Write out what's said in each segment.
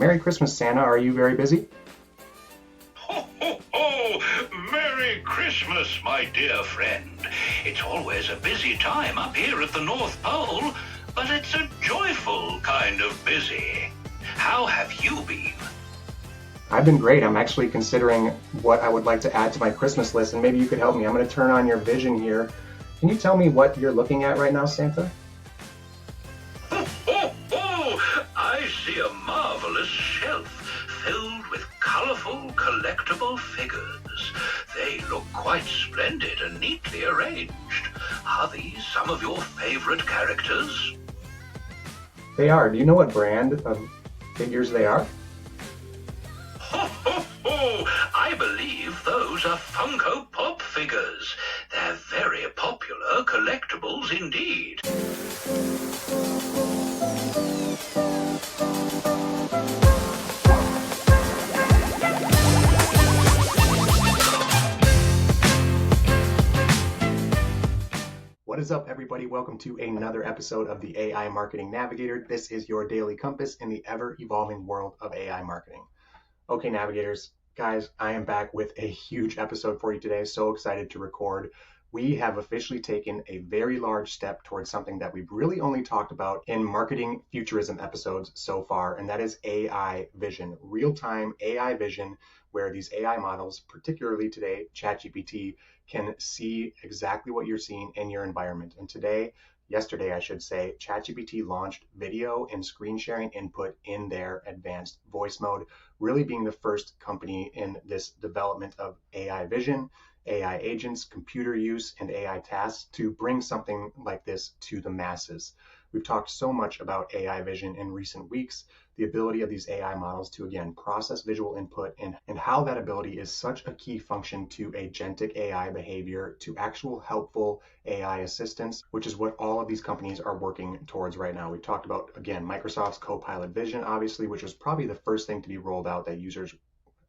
Merry Christmas, Santa. Are you very busy? Ho, ho, ho! Merry Christmas, my dear friend. It's always a busy time up here at the North Pole, but it's a joyful kind of busy. How have you been? I've been great. I'm actually considering what I would like to add to my Christmas list, and maybe you could help me. I'm going to turn on your vision here. Can you tell me what you're looking at right now, Santa? Ho, ho, ho! I see a marvelous shelf filled with colorful collectible figures. They look quite splendid and neatly arranged. Are these some of your favorite characters? They are. Do you know what brand of figures they are? Ho, ho, ho! I believe those are Funko Pop figures. They're very popular collectibles indeed. What is up, everybody? Welcome to another episode of the AI Marketing Navigator. This is your daily compass in the ever-evolving world of AI marketing. Okay, navigators, guys, I am back with a huge episode for you today. So excited to record. We have officially taken a very large step towards something that we've really only talked about in marketing futurism episodes so far, and that is AI vision, real-time AI vision, where these AI models, particularly today, ChatGPT, can see exactly what you're seeing in your environment. And yesterday, I should say, ChatGPT launched video and screen sharing input in their advanced voice mode, really being the first company in this development of AI vision, AI agents, computer use, and AI tasks to bring something like this to the masses. We've talked so much about AI vision in recent weeks, the ability of these AI models to, again, process visual input and how that ability is such a key function to agentic AI behavior, to actual helpful AI assistance, which is what all of these companies are working towards right now. We talked about, again, Microsoft's Copilot Vision, obviously, which was probably the first thing to be rolled out that users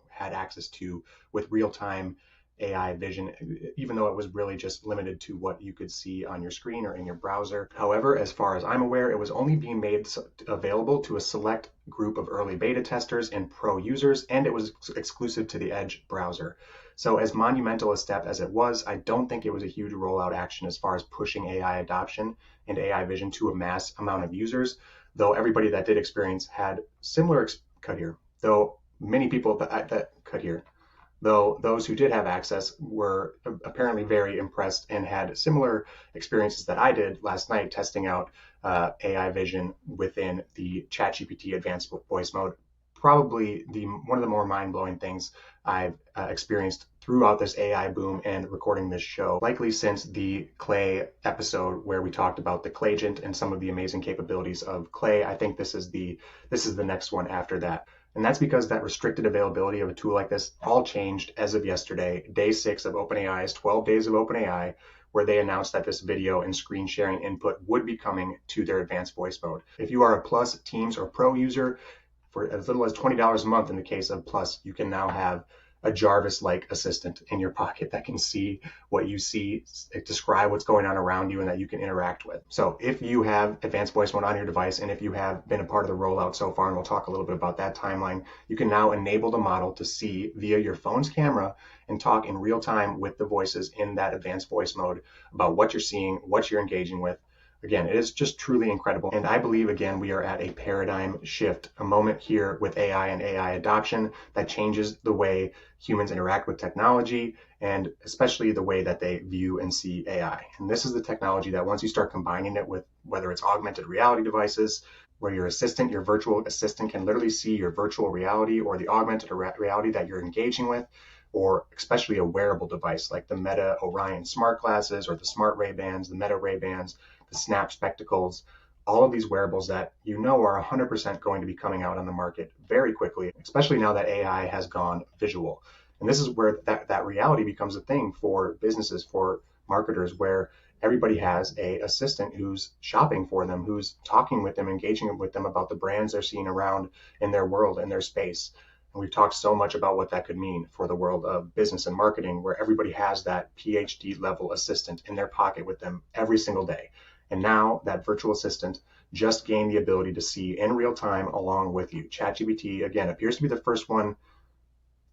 had access to with real-time AI vision, even though it was really just limited to what you could see on your screen or in your browser. However, as far as I'm aware, it was only being made available to a select group of early beta testers and pro users, and it was exclusive to the Edge browser. So as monumental a step as it was, I don't think it was a huge rollout action as far as pushing AI adoption and AI vision to a mass amount of users, though everybody that did experience had similar cut here, though many people that cut here. Though those who did have access were apparently very impressed and had similar experiences that I did last night testing out AI vision within the ChatGPT advanced voice mode. Probably one of the more mind-blowing things I've experienced throughout this AI boom and recording this show, likely since the Clay episode where we talked about the Claygent and some of the amazing capabilities of Clay. I think this is the next one after that. And that's because that restricted availability of a tool like this all changed as of yesterday, day 6 of OpenAI's 12 days of OpenAI, where they announced that this video and screen sharing input would be coming to their advanced voice mode. If you are a Plus, Teams, or Pro user, for as little as $20 a month in the case of Plus, you can now have a Jarvis-like assistant in your pocket that can see what you see, describe what's going on around you, and that you can interact with. So if you have advanced voice mode on your device, and if you have been a part of the rollout so far, and we'll talk a little bit about that timeline, you can now enable the model to see via your phone's camera and talk in real time with the voices in that advanced voice mode about what you're seeing, what you're engaging with. Again, it is just truly incredible. And I believe, again, we are at a paradigm shift, a moment here with AI and AI adoption that changes the way humans interact with technology, and especially the way that they view and see AI. And this is the technology that once you start combining it with whether it's augmented reality devices, where your assistant, your virtual assistant can literally see your virtual reality or the augmented reality that you're engaging with, or especially a wearable device like the Meta Orion smart glasses or the smart Ray-Bans, the Meta Ray-Bans, the Snap spectacles, all of these wearables that you know are 100% going to be coming out on the market very quickly, especially now that AI has gone visual. And this is where that reality becomes a thing for businesses, for marketers, where everybody has a assistant who's shopping for them, who's talking with them, engaging with them about the brands they're seeing around in their world, in their space. And we've talked so much about what that could mean for the world of business and marketing, where everybody has that PhD level assistant in their pocket with them every single day. And now that virtual assistant just gain the ability to see in real time along with you. ChatGPT, again, appears to be the first one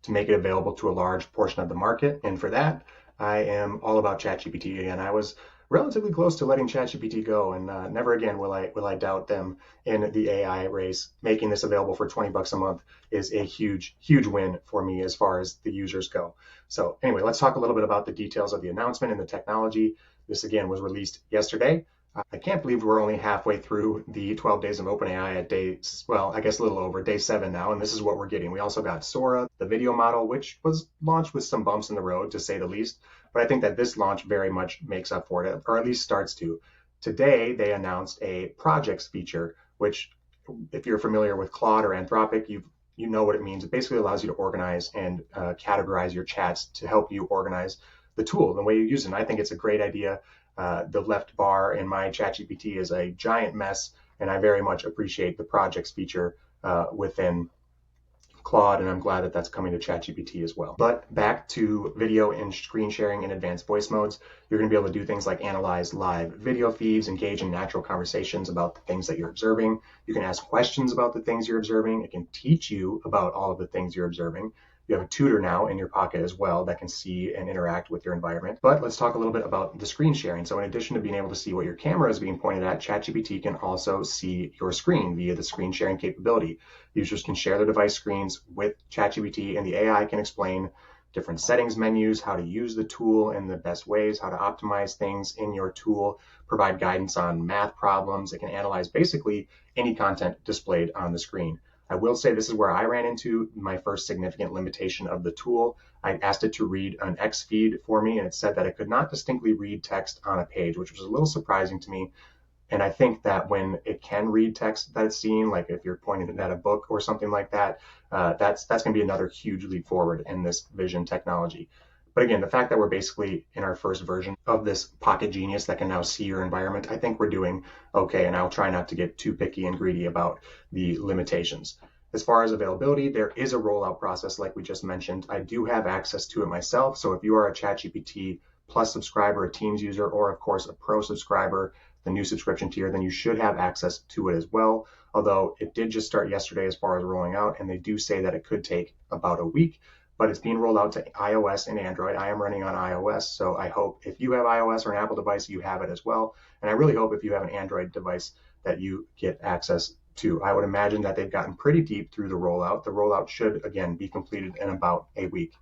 to make it available to a large portion of the market. And for that, I am all about ChatGPT. And I was relatively close to letting ChatGPT go, and never again will I doubt them in the AI race. Making this available for $20 a month is a huge win for me as far as the users go. So anyway, let's talk a little bit about the details of the announcement and the technology. This again was released yesterday. I can't believe we're only halfway through the 12 days of OpenAI at day, well, I guess a little over, day 7 now, and this is what we're getting. We also got Sora, the video model, which was launched with some bumps in the road, to say the least, but I think that this launch very much makes up for it, or at least starts to. Today, they announced a projects feature, which, if you're familiar with Claude or Anthropic, you know what it means. It basically allows you to organize and categorize your chats to help you organize the tool, the way you use it. And I think it's a great idea. The left bar in my ChatGPT is a giant mess, and I very much appreciate the projects feature within Claude, and I'm glad that that's coming to ChatGPT as well. But back to video and screen sharing and advanced voice modes. You're going to be able to do things like analyze live video feeds, engage in natural conversations about the things that you're observing. You can ask questions about the things you're observing. It can teach you about all of the things you're observing. You have a tutor now in your pocket as well that can see and interact with your environment. But let's talk a little bit about the screen sharing. So in addition to being able to see what your camera is being pointed at, ChatGPT can also see your screen via the screen sharing capability. Users can share their device screens with ChatGPT, and the AI can explain different settings menus, how to use the tool in the best ways, how to optimize things in your tool, provide guidance on math problems. It can analyze basically any content displayed on the screen. I will say this is where I ran into my first significant limitation of the tool. I asked it to read an X feed for me, and it said that it could not distinctly read text on a page, which was a little surprising to me. And I think that when it can read text that it's seeing, like if you're pointing at a book or something like that, that's going to be another huge leap forward in this vision technology. But again, the fact that we're basically in our first version of this pocket genius that can now see your environment, I think we're doing okay, and I'll try not to get too picky and greedy about the limitations. As far as availability, there is a rollout process like we just mentioned. I do have access to it myself, so if you are a ChatGPT Plus subscriber, a Teams user, or of course a Pro subscriber, the new subscription tier, then you should have access to it as well. Although it did just start yesterday as far as rolling out, and they do say that it could take about a week. But it's being rolled out to iOS and Android. I am running on iOS, so I hope if you have iOS or an Apple device, you have it as well. And I really hope if you have an Android device that you get access to. I would imagine that they've gotten pretty deep through the rollout. The rollout should, again, be completed in about a week.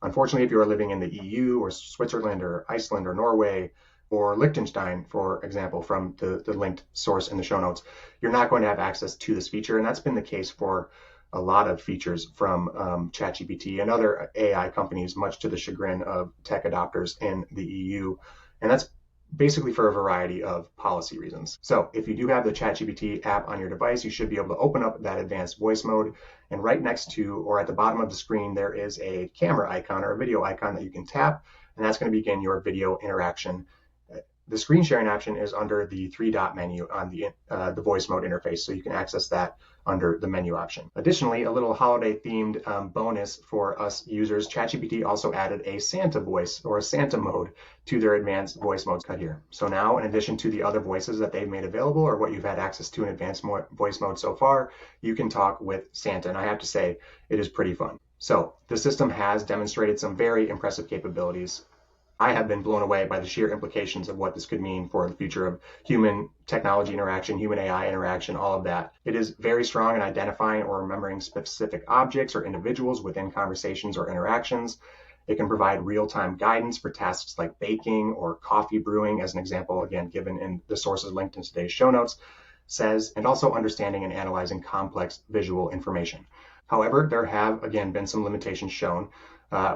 Unfortunately, if you are living in the EU or Switzerland or Iceland or Norway or Liechtenstein, for example, from the linked source in the show notes, you're not going to have access to this feature. And that's been the case for a lot of features from ChatGPT and other AI companies, much to the chagrin of tech adopters in the EU. And that's basically for a variety of policy reasons. So if you do have the ChatGPT app on your device, you should be able to open up that advanced voice mode. And right next to, or at the bottom of the screen, there is a camera icon or a video icon that you can tap, and that's going to begin your video interaction. The screen sharing option is under the 3-dot menu on the voice mode interface, so you can access that under the menu option. Additionally, a little holiday themed bonus for us users, ChatGPT also added a Santa voice or a Santa mode to their advanced voice modes cut here. So now, in addition to the other voices that they've made available or what you've had access to in advanced voice mode so far, you can talk with Santa, and I have to say, it is pretty fun. So the system has demonstrated some very impressive capabilities. I have been blown away by the sheer implications of what this could mean for the future of human technology interaction, human AI interaction, all of that. It is very strong in identifying or remembering specific objects or individuals within conversations or interactions. It can provide real-time guidance for tasks like baking or coffee brewing, as an example, again, given in the sources linked in today's show notes, says, and also understanding and analyzing complex visual information. However, there have, again, been some limitations shown.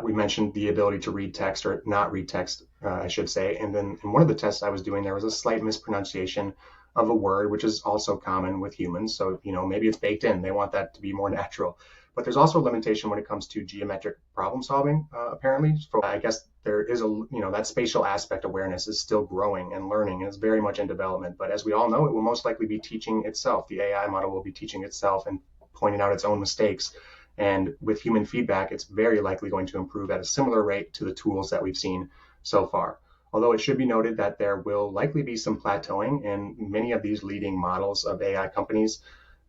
We mentioned the ability to read text or not read text, I should say. And then in one of the tests I was doing, there was a slight mispronunciation of a word, which is also common with humans. So, maybe it's baked in. They want that to be more natural. But there's also a limitation when it comes to geometric problem solving, apparently. So I guess there is that spatial aspect awareness is still growing and learning, and it's very much in development. But as we all know, it will most likely be teaching itself. The AI model will be teaching itself and pointing out its own mistakes. And with human feedback, it's very likely going to improve at a similar rate to the tools that we've seen so far. Although it should be noted that there will likely be some plateauing in many of these leading models of AI companies.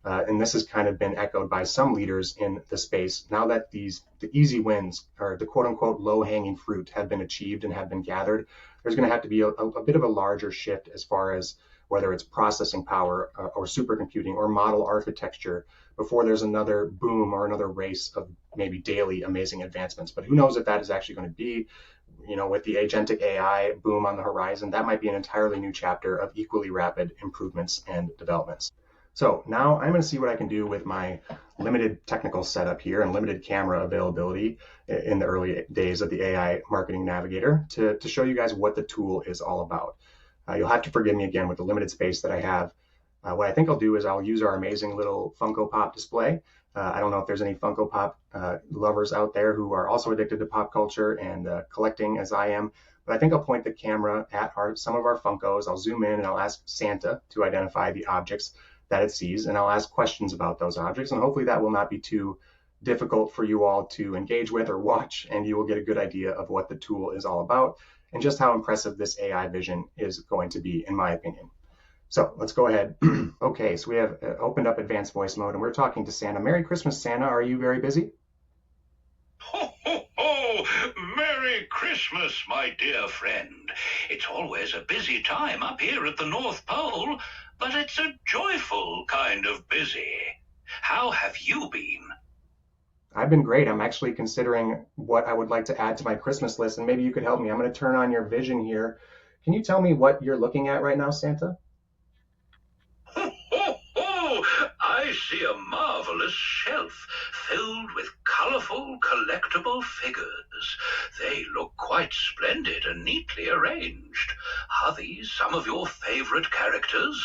And this has kind of been echoed by some leaders in the space. Now that the easy wins, or the quote unquote low hanging fruit, have been achieved and have been gathered, there's going to have to be a bit of a larger shift as far as whether it's processing power or supercomputing or model architecture before there's another boom or another race of maybe daily amazing advancements. But who knows if that is actually going to be, with the agentic AI boom on the horizon, that might be an entirely new chapter of equally rapid improvements and developments. So now I'm going to see what I can do with my limited technical setup here and limited camera availability in the early days of the AI Marketing Navigator to show you guys what the tool is all about. You'll have to forgive me again with the limited space that I have. What I think I'll do is I'll use our amazing little Funko Pop display. I don't know if there's any Funko Pop lovers out there who are also addicted to pop culture and collecting as I am, but I think I'll point the camera at some of our Funkos. I'll zoom in and I'll ask Santa to identify the objects that it sees, and I'll ask questions about those objects, and hopefully that will not be too difficult for you all to engage with or watch, and you will get a good idea of what the tool is all about and just how impressive this AI vision is going to be, in my opinion. So let's go ahead. Okay, so we have opened up advanced voice mode and we're talking to Santa. Merry Christmas, Santa. Are you very busy? Ho, ho, ho! Merry Christmas, my dear friend. It's always a busy time up here at the North Pole, but it's a joyful kind of busy. How have you been? I've been great. I'm actually considering what I would like to add to my Christmas list, and maybe you could help me. I'm going to turn on your vision here. Can you tell me what you're looking at right now, Santa? Ho, ho, ho! I see a marvelous shelf filled with colorful collectible figures. They look quite splendid and neatly arranged. Are these some of your favorite characters?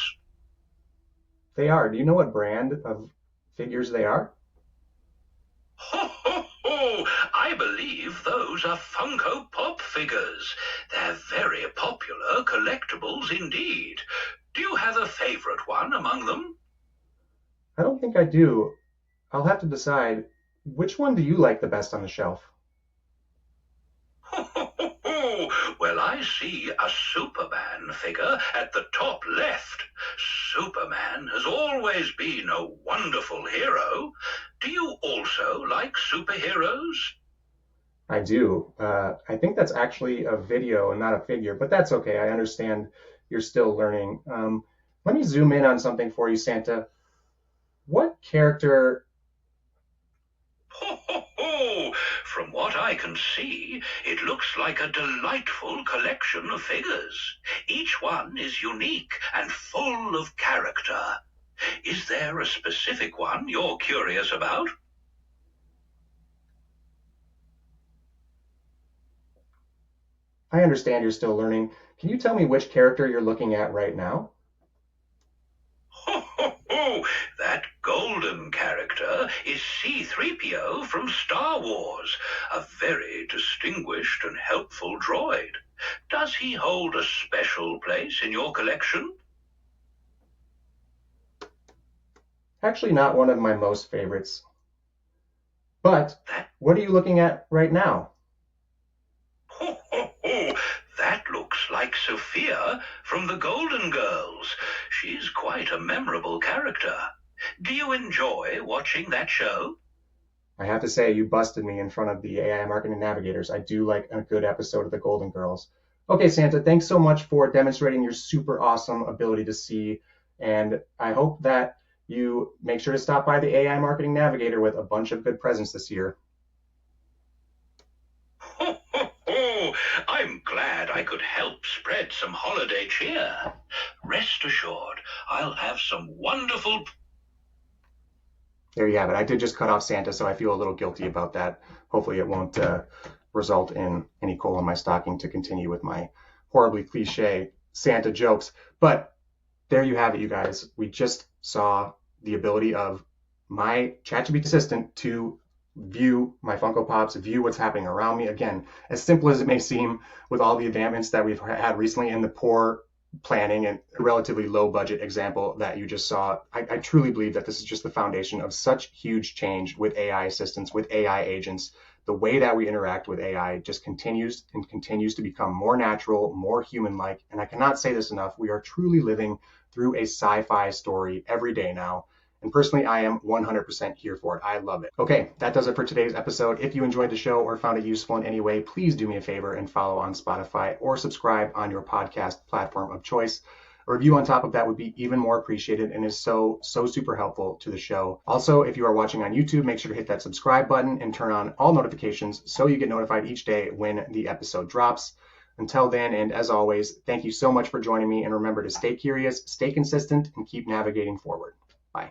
They are. Do you know what brand of figures they are? Ho, ho, ho! I believe those are Funko Pop figures. They're very popular collectibles indeed. Do you have a favorite one among them? I don't think I do. I'll have to decide. Which one do you like the best on the shelf? Ho, ho, ho, ho! Well, I see a Superman figure at the top left. Superman has always been a wonderful hero. Do you also like superheroes? I do. I think that's actually a video and not a figure, but that's okay. I understand you're still learning. Let me zoom in on something for you, Santa. What character? Ho, ho, ho! From what I can see, it looks like a delightful collection of figures. Each one is unique and full of character. Is there a specific one you're curious about? I understand you're still learning. Can you tell me which character you're looking at right now? Ho, ho, ho! That golden character is C-3PO from Star Wars, a very distinguished and helpful droid. Does he hold a special place in your collection? Actually, not one of my most favorites. But That what are you looking at right now? Ho, ho, ho! That looks like Sophia from the Golden Girls. She's quite a memorable character. Do you enjoy watching that show? I have to say, you busted me in front of the AI Marketing Navigators. I do like a good episode of the Golden Girls. Okay, Santa, thanks so much for demonstrating your super awesome ability to see. And I hope that you make sure to stop by the AI Marketing Navigator with a bunch of good presents this year. Ho, ho, ho! I'm glad I could help spread some holiday cheer. Rest assured, I'll have some wonderful. There you have it. I did just cut off Santa, so I feel a little guilty about that. Hopefully it won't result in any coal in my stocking to continue with my horribly cliche Santa jokes. But there you have it, you guys. We just saw the ability of my ChatGPT assistant to view my Funko Pops, view what's happening around me. Again, as simple as it may seem with all the advancements that we've had recently and the poor planning and a relatively low budget example that you just saw, I truly believe that this is just the foundation of such huge change with AI assistants, with AI agents. The way that we interact with AI just continues and continues to become more natural, more human-like. And I cannot say this enough. We are truly living through a sci-fi story every day now. And personally, I am 100% here for it. I love it. Okay, that does it for today's episode. If you enjoyed the show or found it useful in any way, please do me a favor and follow on Spotify or subscribe on your podcast platform of choice. A review on top of that would be even more appreciated and is so super helpful to the show. Also, if you are watching on YouTube, make sure to hit that subscribe button and turn on all notifications so you get notified each day when the episode drops. Until then, and as always, thank you so much for joining me, and remember to stay curious, stay consistent, and keep navigating forward. Bye.